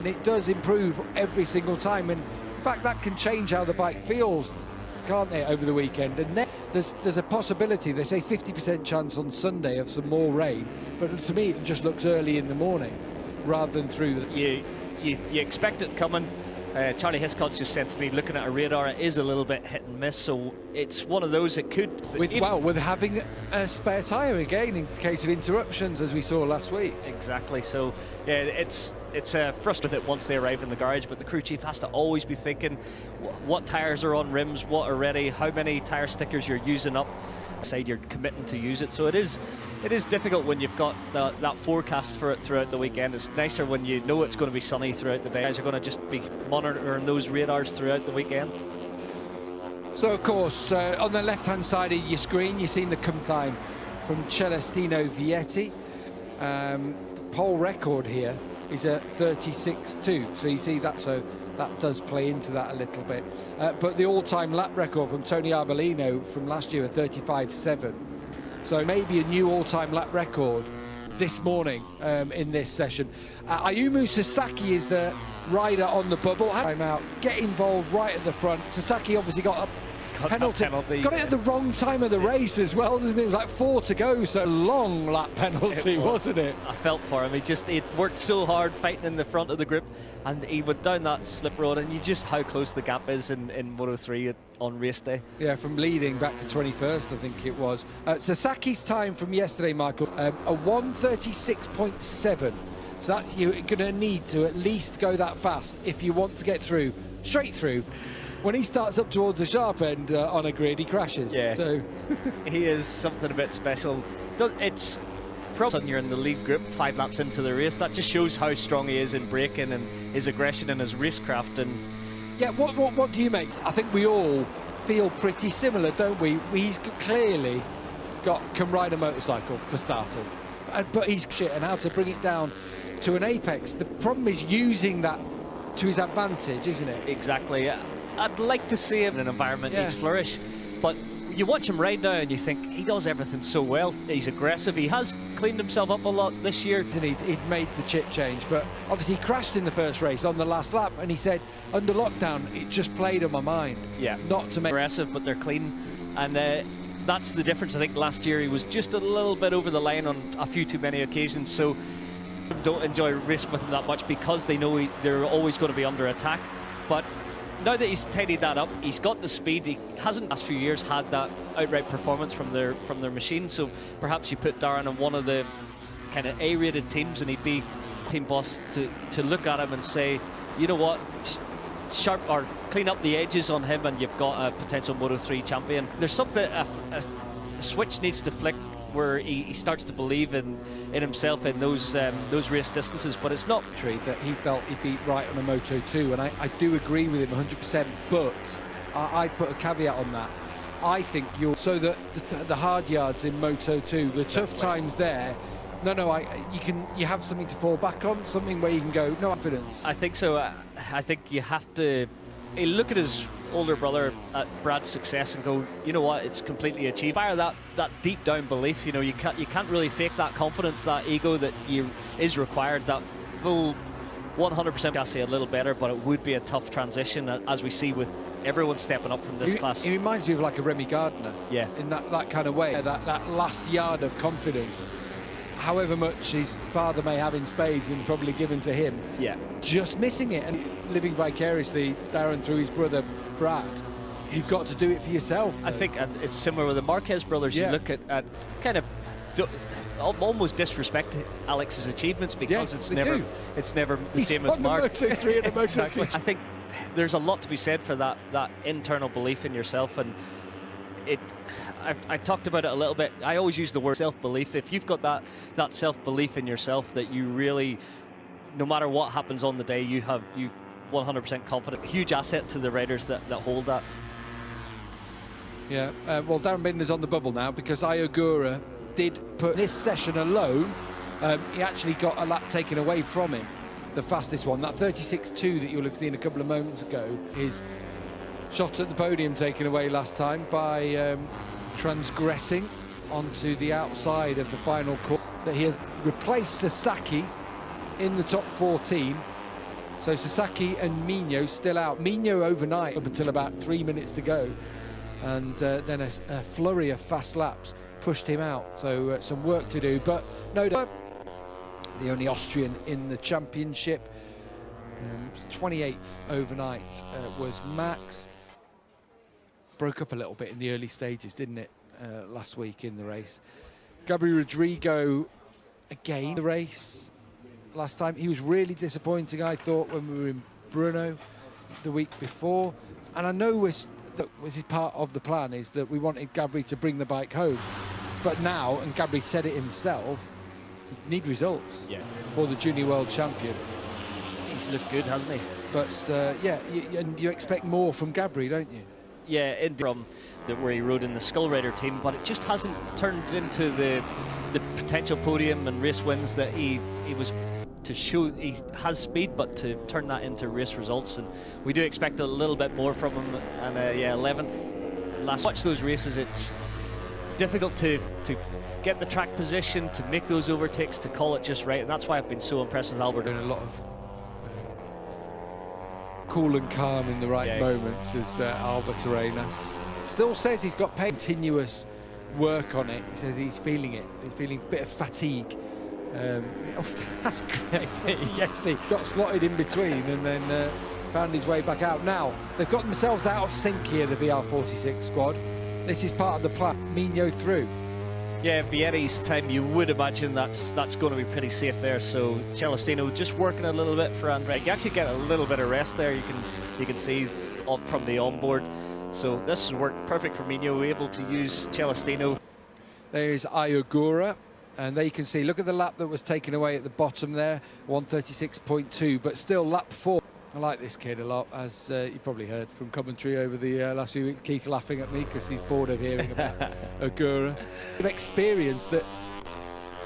And it does improve every single time, and in fact that can change how the bike feels, can't it, over the weekend? And then there's a possibility, they say 50% chance on Sunday of some more rain, but to me it just looks early in the morning rather than through the... You expect it coming. Charlie Hiscott's just said to me, looking at a radar, it is a little bit hit and miss, so it's one of those that could... With having a spare tyre again in case of interruptions, as we saw last week. Exactly, so yeah, it's frustrating once they arrive in the garage, but the crew chief has to always be thinking what tyres are on rims, what are ready, how many tyre stickers you're using up, side you're committing to use it. So it is difficult when you've got that forecast for it throughout the weekend. It's nicer when you know it's going to be sunny throughout the day. Guys are going to just be monitoring those radars throughout the weekend. So of course, on the left hand side of your screen you've seen the come time from Celestino Vietti. The pole record here is a 36.2, so you see that, so that does play into that a little bit. But the all-time lap record from Tony Arbolino from last year, a 35.7. So maybe a new all-time lap record this morning in this session. Ayumu Sasaki is the rider on the bubble. Time out, get involved right at the front. Sasaki obviously got a penalty. Got it at the wrong time of the race as well, doesn't it? It was like 4 to go, so long lap penalty, wasn't it? I felt for him. He worked so hard fighting in the front of the group, and he went down that slip road, and you just how close the gap is in Moto3 on race day. Yeah, from leading back to 21st, I think it was. Sasaki's time from yesterday, Michael, a 1:36.7. So that you're going to need to at least go that fast if you want to get through, straight through. When he starts up towards the sharp end on a grid, he crashes. Yeah, so he is something a bit special. It's from you're in the lead group 5 laps into the race. That just shows how strong he is in braking and his aggression and his racecraft. And yeah, what do you make? I think we all feel pretty similar, don't we? He's clearly can ride a motorcycle for starters, but he's shit and how to bring it down to an apex. The problem is using that to his advantage, isn't it? Exactly. I'd like to see him in an environment he'd flourish, but you watch him ride now and you think he does everything so well. He's aggressive. He has cleaned himself up a lot this year. He'd made the chip change, but obviously he crashed in the first race on the last lap, and he said under lockdown it just played on my mind. Yeah, not to make aggressive, but they're clean, and that's the difference. I think last year he was just a little bit over the line on a few too many occasions, so don't enjoy racing with him that much because they know they're always going to be under attack. But now that he's tidied that up, he's got the speed. He hasn't last few years had that outright performance from their machine, so perhaps you put Darren on one of the kind of A-rated teams and he'd be team boss to look at him and say, you know what, sharp or clean up the edges on him and you've got a potential Moto3 champion. There's something, a switch needs to flick where he starts to believe in himself in those race distances, but it's not true that he felt he beat right on a Moto2, and I do agree with him 100%, but I'd put a caveat on that. I think so that the hard yards in Moto2, the tough times there, you have something to fall back on, something where you can go, no confidence. I think so. I think you have to look at his older brother at Brad's success and go, you know what, it's completely achieved. Fire that deep down belief. You know, you can't really fake that confidence, that ego that is required. That full 100%. I say a little better, but it would be a tough transition as we see with everyone stepping up from this class. He reminds me of like a Remy Gardner. Yeah. In that kind of way. That last yard of confidence. However much his father may have in spades and probably given to him, just missing it and living vicariously, Darren, through his brother Brad. You've got to do it for yourself. I think it's similar with the Marquez brothers. You look at kind of almost disrespect Alex's achievements because it's never the same as Mark. Exactly. I think there's a lot to be said for that internal belief in yourself, and I talked about it a little bit. I always use the word self-belief. If you've got that self-belief in yourself that you really, no matter what happens on the day, you 100% confident. Huge asset to the riders that hold that. Yeah, well, Darren Binder's on the bubble now because Ayogura did put this session alone. He actually got a lap taken away from him, the fastest one. That 36.2 that you'll have seen a couple of moments ago is shot at the podium taken away last time by transgressing onto the outside of the final course. That he has replaced Sasaki in the top 14 So Sasaki and Mino still out. Mino overnight up until about 3 minutes to go, and then a flurry of fast laps pushed him out. So some work to do, but no doubt the only Austrian in the championship. 28th overnight was Max. Broke up a little bit in the early stages, didn't it, last week in the race. Gabriel Rodrigo again the race last time. He was really disappointing, I thought, when we were in Brno the week before. And I know that was part of the plan, is that we wanted Gabri to bring the bike home. But now, and Gabri said it himself, we need results for the Junior World Champion. He's looked good, hasn't he? But and you expect more from Gabri, don't you? Yeah, from where he rode in the Skull Rider team, but it just hasn't turned into the potential podium and race wins that he was to show. He has speed, but to turn that into race results, and we do expect a little bit more from him. And 11th last. Watch those races. It's difficult to get the track position, to make those overtakes, to call it just right, and that's why I've been so impressed with Albert. Doing a lot of cool and calm in the right moments as Albert Arenas. Still says he's got continuous work on it. He says he's feeling it. He's feeling a bit of fatigue. That's great. Yes, he got slotted in between and then found his way back out. Now, they've got themselves out of sync here, the VR46 squad. This is part of the plan. Mino through. Yeah, Vietti's time, you would imagine that's going to be pretty safe there. So Celestino just working a little bit for Andre. You actually get a little bit of rest there. You can see from the onboard. So this has worked perfect for Mino, able to use Celestino. There's Ayogura, and there you can see, look at the lap that was taken away at the bottom there, 136.2, but still lap 4. I like this kid a lot, as you probably heard from commentary over the last few weeks. Keith laughing at me because he's bored of hearing about Ogura. An experience that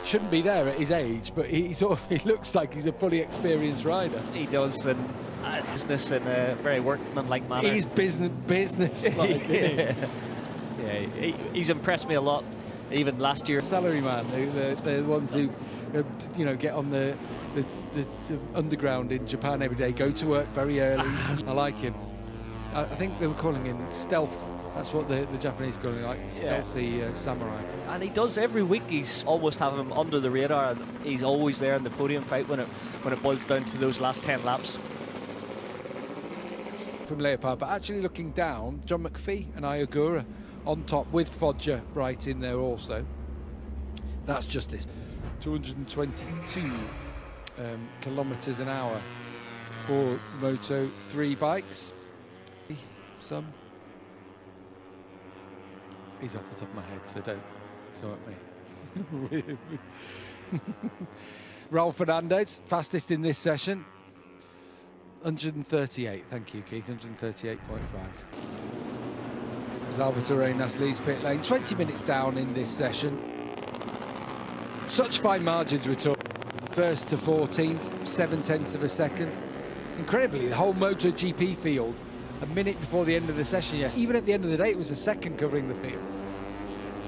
shouldn't be there at his age, but he looks like he's a fully experienced rider. He does, and business in a very workmanlike manner. He's business like. He's impressed me a lot, even last year. Salary man, the ones who get on the underground in Japan every day, go to work very early. I like him. I think they were calling him stealth. That's what the Japanese call him, like stealthy samurai. And he does every week. He's almost having him under the radar, and he's always there in the podium fight when it boils down to those last 10 laps. From Leopard, but actually looking down, John McPhee and Ayogura on top with Foggia right in there also. That's justice. 222 kilometers an hour for Moto3 bikes. Some. He's off the top of my head, so don't come at me. Raul Fernandez, fastest in this session. 138, thank you, Keith, 138.5. As Albert Arenas leaves pit lane, 20 minutes down in this session. Such fine margins we're talking. First to 14th, 0.7 of a second. Incredibly, the whole MotoGP field, a minute before the end of the session, yes. Even at the end of the day, it was a second covering the field.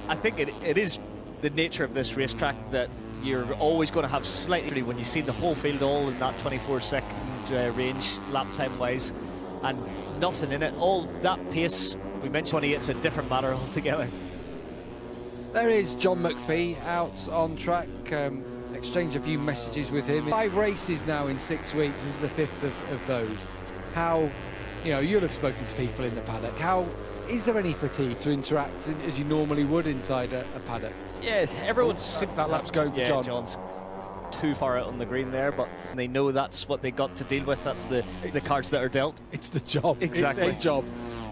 I think it is the nature of this racetrack that you're always going to have slightly, when you see the whole field all in that 24-second range, lap time-wise, and nothing in it. All that pace, we mentioned 28, it's a different matter altogether. There is John McPhee out on track. Exchange a few messages with him. 5 races now in 6 weeks. This is the 5th of those. How, you'll have spoken to people in the paddock. How is there any fatigue to interact as you normally would inside a paddock? Yeah, everyone's that lap's going for John. John's too far out on the green there, but they know that's what they got to deal with. That's the cards that are dealt. It's the job. Exactly. It's a job,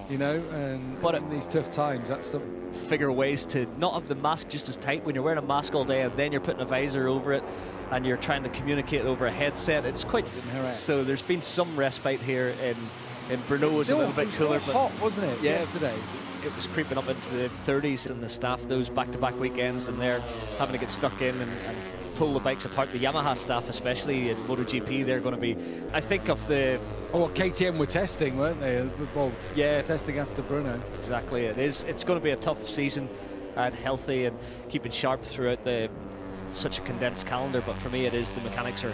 and in these tough times, that's something. Figure ways to not have the mask just as tight when you're wearing a mask all day, and then you're putting a visor over it, and you're trying to communicate over a headset. It's quite so. There's been some respite here in Brno. Was a little bit cooler, but hot, wasn't it? Yesterday, it was creeping up into the 30s, and the staff those back-to-back weekends, and they're having to get stuck in and pull the bikes apart. The Yamaha staff, especially in MotoGP, they're going to be. I think of the. Oh, KTM were testing, weren't they? Well, testing after Brno. Exactly, it is. It's going to be a tough season, and healthy and keeping sharp throughout such a condensed calendar. But for me, it is the mechanics are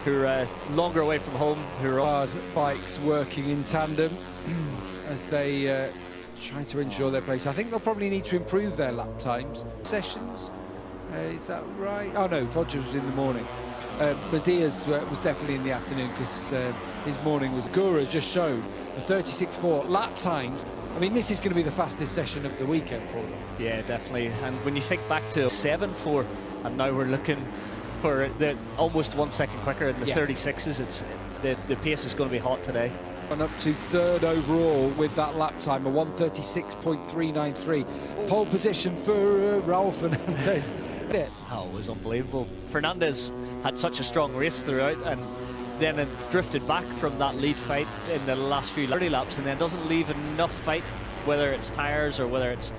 who are longer away from home, who are Hard bikes working in tandem as they try to ensure their place. I think they'll probably need to improve their lap times. Sessions, is that right? Oh no, Vodger was in the morning. Mazia's was definitely in the afternoon because his morning was. Gura's just showed a 36.4 lap times. I mean, this is going to be the fastest session of the weekend for them. Yeah, definitely. And when you think back to 7.4, and now we're looking for the almost 1 second quicker in the 36s, it's the pace is going to be hot today. And up to third overall with that lap time, a 1:36.393. Pole position for Raul Fernandez. Oh, it was unbelievable. Fernandez had such a strong race throughout, and then it drifted back from that lead fight in the last few 30 laps, and then doesn't leave enough fight, whether it's tyres or whether it's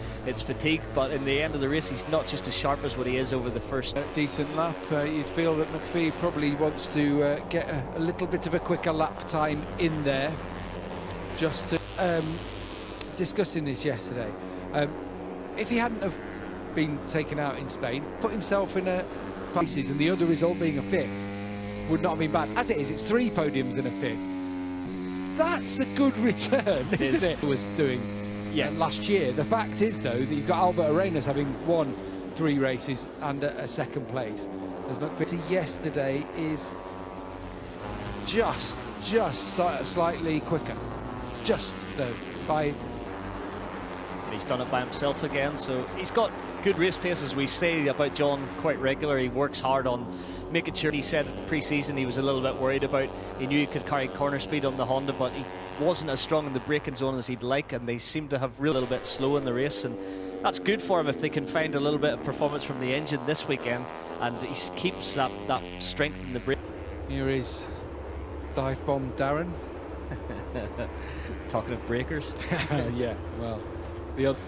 fatigue. But in the end of the race, he's not just as sharp as what he is over the first. Decent lap. You'd feel that McPhee probably wants to get a little bit of a quicker lap time in there. Just to, discussing this yesterday, if he hadn't have been taken out in Spain, put himself in a places, and the other result being a 5th would not have been bad. As it is, it's 3 podiums and a 5th. That's a good return, isn't it? Was doing last year. The fact is, though, that you've got Albert Arenas having won 3 races and a second place. As McPhee yesterday is just slightly quicker. Just though by. He's done it by himself again, so he's got good race pace, as we say about John quite regularly. He works hard on making sure. He said pre-season he was a little bit worried about, he knew he could carry corner speed on the Honda, but he wasn't as strong in the braking zone as he'd like, and they seem to have a little bit slow in the race, and that's good for him if they can find a little bit of performance from the engine this weekend, and he keeps that strength in the brake. Here is dive bomb Darren. Talking of breakers. Yeah, well, the other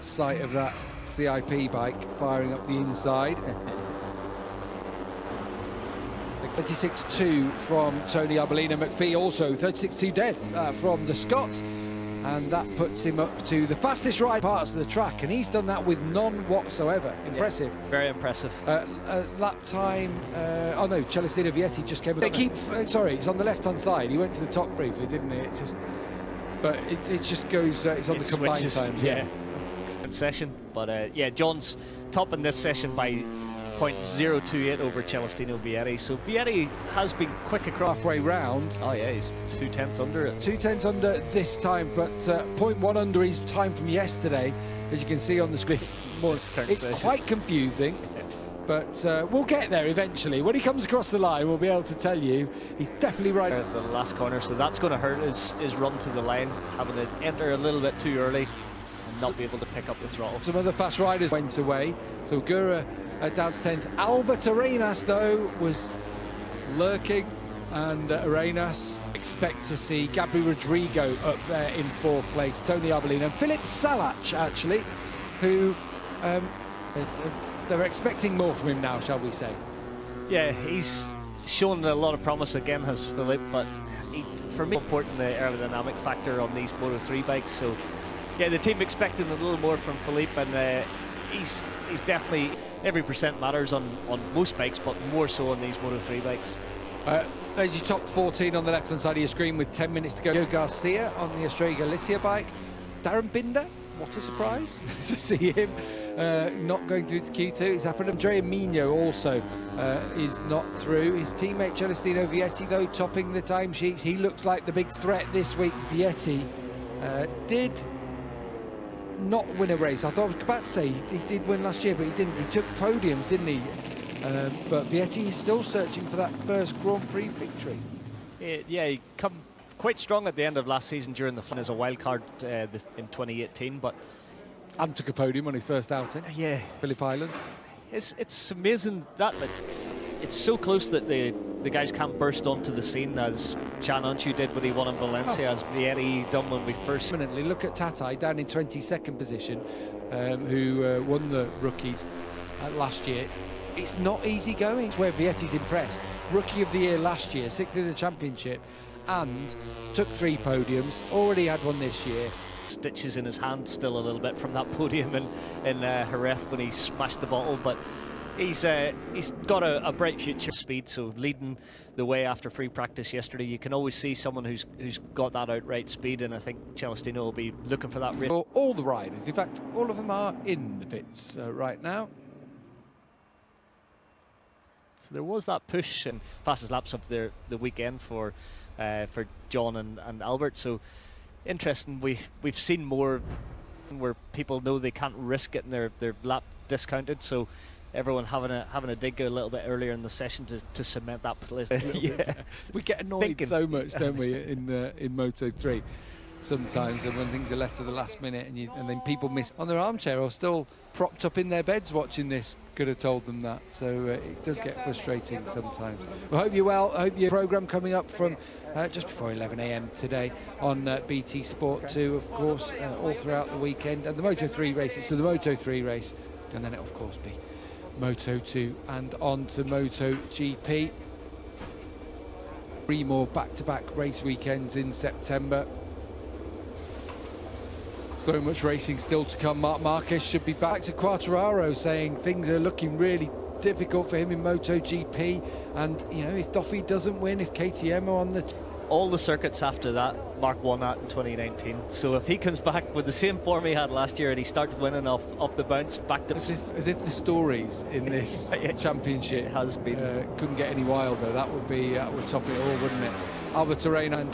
sight of that CIP bike firing up the inside. 36.2 from Tony Arbolino. McPhee also 36.2 dead from the Scot, and that puts him up to the fastest ride parts of the track, and he's done that with none whatsoever. Impressive. Yeah, very impressive. Lap time. Oh no, Celestino Vietti just came. They keep. Sorry, it's on the left-hand side. He went to the top briefly, didn't he? It's just, but it just goes. It's on the combined times. Yeah. Session, but yeah, John's top in this session by 0.028 over Celestino Vietti. So Vietti has been quick across halfway round. Oh yeah, he's 2/10 under it. 2/10 under this time, but 0.1 under his time from yesterday, as you can see on the screen. It's quite confusing, but we'll get there eventually. When he comes across the line, we'll be able to tell you he's definitely right at the last corner. So that's going to hurt his run to the line, having to enter a little bit too early and not be able to pick up the throttle. Some other fast riders went away, so Gura down to 10th. Albert Arenas, though, was lurking, and Arenas expect to see Gabri Rodrigo up there in 4th place, Tony Arbolino, and Philip Salach, actually, who they're expecting more from him now, shall we say. Yeah, he's shown a lot of promise again, has Philip, but for me, important the aerodynamic factor on these Moto3 bikes. So yeah, the team expecting a little more from Philippe, and he's definitely, every percent matters on most bikes, but more so on these Moto3 bikes. There's your top 14 on the left-hand side of your screen with 10 minutes to go. Joe Garcia on the Estrella Galicia bike. Darren Binder, what a surprise to see him not going through to Q2. It's happened. Andrea Mino also is not through. His teammate Celestino Vietti, though, topping the timesheets. He looks like the big threat this week. Vietti did not win a race. I thought I was about to say he did win last year, but he didn't. He took podiums, didn't he? But Vietti is still searching for that first Grand Prix victory. Yeah, he come quite strong at the end of last season during the fun as a wild card in 2018, but and took a podium on his first outing. Yeah, Phillip Island. It's amazing that it's so close that the guys can't burst onto the scene as Chan Unchu did when he won in Valencia, as Vietti done when we first. Permanently look at Tatai down in 22nd position, who won the rookies last year. It's not easy going. It's where Vietti's impressed. Rookie of the year last year, 6th in the championship, and took 3 podiums. Already had one this year. Stitches in his hand still a little bit from that podium in Jerez when he smashed the bottle, but He's got a bright future speed, so leading the way after free practice yesterday. You can always see someone who's got that outright speed, and I think Celestino will be looking for that race. For all the riders, in fact, all of them are in the pits right now. So there was that push and fastest laps of the weekend for John and Albert. So interesting. We've seen more where people know they can't risk getting their lap discounted. So everyone having a dig a little bit earlier in the session to cement that place. Yeah. We get annoyed so much, don't we, in Moto3 sometimes, and when things are left to the last minute, and then people miss on their armchair or still propped up in their beds watching this. Could have told them that, so it does get frustrating sometimes. Well, hope you're well. I hope your programme coming up from just before 11 a.m. today on BT Sport 2, of course, all throughout the weekend, and the Moto3 races. So the Moto3 race, and then it'll of course be Moto2 and on to MotoGP. 3 more back-to-back race weekends in September. So much racing still to come. Marc Marquez should be back. To Quartararo saying things are looking really difficult for him in MotoGP, and you know, if Duffy doesn't win, if KTM are on the all the circuits after that, Mark won that in 2019. So if he comes back with the same form he had last year and he started winning off the bounce back to as if the stories in this championship has been couldn't get any wilder. That would top it all, wouldn't it? Albert Arena and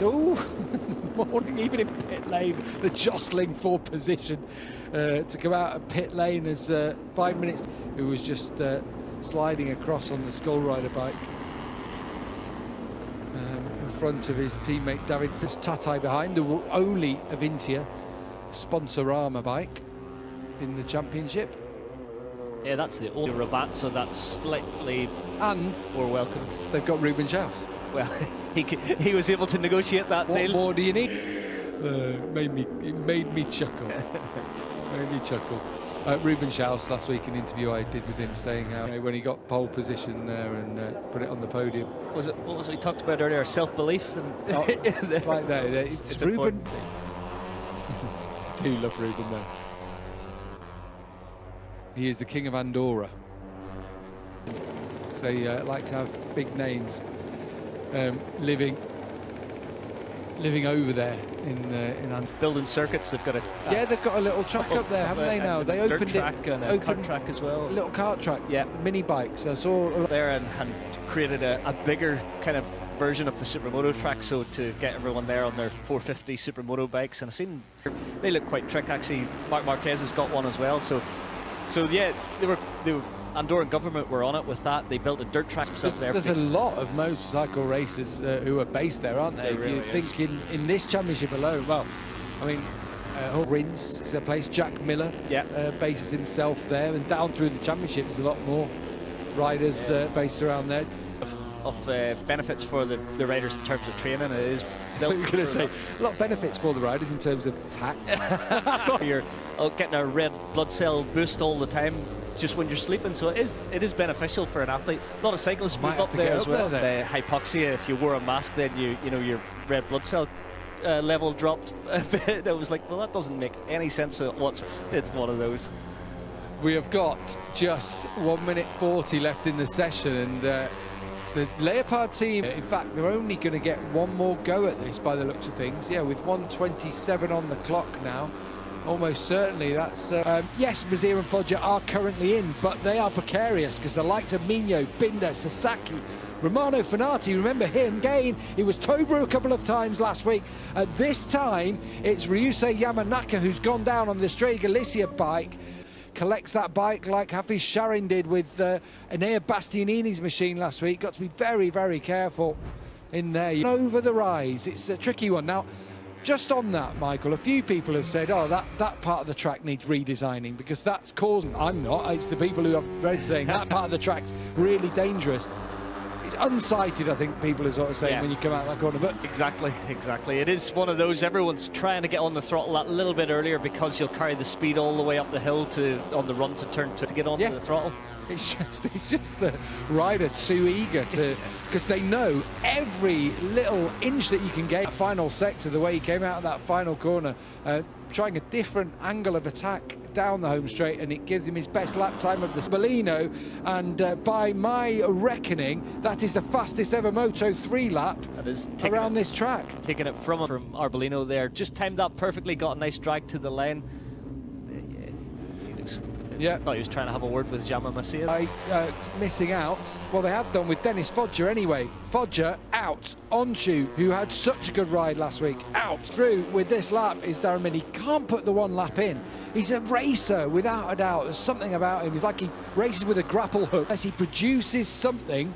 morning, even in pit lane, the jostling for position to come out of pit lane as 5 minutes, who was just sliding across on the Skull Rider bike in front of his teammate David Tatai behind, the only Avintia Sponsorama bike in the championship. Yeah, that's the old Rabat, so that's slightly and more welcomed. They've got Ruben Schaus. Well, he was able to negotiate that deal. What more do you need? It made me chuckle. Made me chuckle. Ruben Schaus last week, an interview I did with him, saying how when he got pole position there and put it on the podium. Was it what was it we talked about earlier? Self-belief. Oh, it's like that. It's Ruben. Do love Ruben though. He is the king of Andorra. They like to have big names. Living over there in building circuits. They've got they've got a little track up there, haven't they? Now they opened track it, and a kart track as well. A little kart track, yeah, mini bikes. I saw there and created a bigger kind of version of the Supermoto track, so to get everyone there on their 450 Supermoto bikes. And I've seen they look quite trick. Actually, Marc Marquez has got one as well. So yeah, they were. Andorran government were on it with that. They built a dirt track there. There's a lot of motorcycle racers who are based there, aren't they? Really you think in this championship alone, well, I mean, Rins is a place. Jack Miller bases himself there, and down through the championship there's a lot more riders based around there. Of benefits for the riders in terms of training, it is. You're going to say a lot of benefits for the riders in terms of tack. You're getting a red blood cell boost all the time, just when you're sleeping, so it is beneficial for an athlete. A lot of cyclists move up there as well. Hypoxia, if you wore a mask, then you know your red blood cell level dropped a bit. It was like, well, that doesn't make any sense whatsoever. It's one of those. We have got just 1 minute 40 left in the session, and the Leopard team, in fact, they're only going to get one more go at this by the looks of things. Yeah, with 1:27 on the clock now. Almost certainly that's yes, Mazir and Foggia are currently in, but they are precarious because the likes of Mino, Binder, Sasaki, Romano Fenati, remember him, Gain, he was Tobru a couple of times last week. This time it's Ryusei Yamanaka who's gone down on the Estrella Galicia bike, collects that bike like Hafiz Sharin did with Enea Bastianini's machine last week. Got to be very, very careful in there. Over the rise, it's a tricky one. Now, just on that, Michael, a few people have said, oh, that part of the track needs redesigning because that's causing... I'm not, it's the people who I've read saying that part of the track's really dangerous. It's unsighted, I think people are sort of saying when you come out that corner. But exactly. It is one of those, everyone's trying to get on the throttle that little bit earlier because you'll carry the speed all the way up the hill on the run to turn to get onto the throttle. It's just the rider too eager to, because they know every little inch that you can get. Final sector, the way he came out of that final corner, trying a different angle of attack, down the home straight, and it gives him his best lap time of the Arbolino, and by my reckoning, that is the fastest ever Moto3 lap That is around this track. Taking it from Arbolino there. Just timed that perfectly, got a nice drag to the lane. Yeah. Thought he was trying to have a word with Jama Masia. Missing out. Well, they have done with Dennis Fodger anyway. Fodger out. Onshu, who had such a good ride last week, out. Through with this lap is Darren Min. He can't put the one lap in. He's a racer, without a doubt. There's something about him. He's like he races with a grapple hook. As he produces something.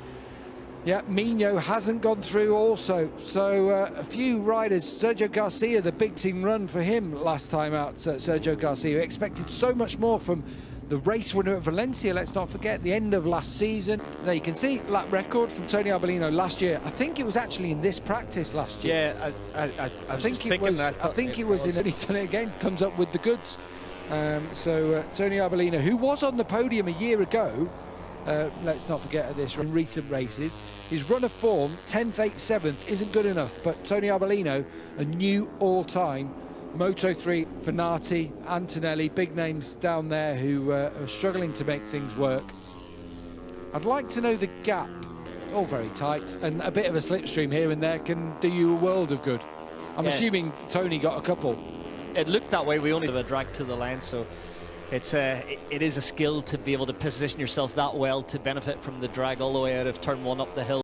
Yeah, Mino hasn't gone through also. So a few riders, Sergio Garcia, the big team run for him last time out, Sergio Garcia. We expected so much more from the race winner at Valencia, let's not forget, the end of last season. There you can see lap record from Tony Arbolino last year. I think it was actually in this practice last year. Yeah, I think it was. I think it was in. He's done it again. Comes up with the goods. Tony Arbolino, who was on the podium a year ago, let's not forget at this in recent races, his run of form 10th, 8th, 7th isn't good enough. But Tony Arbolino, a new all-time Moto3, Fanati, Antonelli, big names down there who are struggling to make things work. I'd like to know the gap. All very tight, and a bit of a slipstream here and there can do you a world of good. I'm assuming Tony got a couple. It looked that way. We only have a drag to the line, so it is a skill to be able to position yourself that well to benefit from the drag all the way out of turn 1 up the hill.